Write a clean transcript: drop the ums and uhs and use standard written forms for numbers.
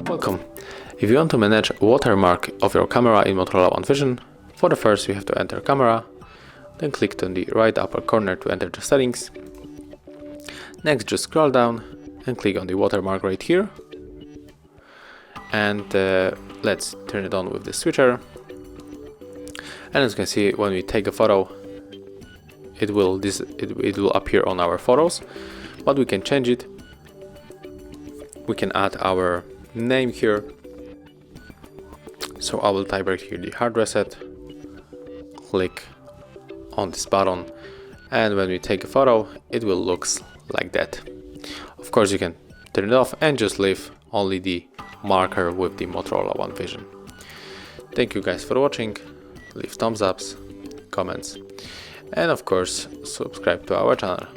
Welcome. If you want to manage watermark of your camera in Motorola One Vision, for the first you have to enter camera, then click on the right upper corner to enter the settings. Next just scroll down and click on the watermark right here. And let's turn it on with the switcher. And as you can see, when we take a photo, it will appear on our photos, but we can change it. We can add our name here. So I will type right here the hard reset, click on this button, and when we take a photo, it will look like that. Of course, you can turn it off and just leave only the marker with the Motorola One Vision. Thank you guys for watching. Leave thumbs ups, comments, and of course subscribe to our channel.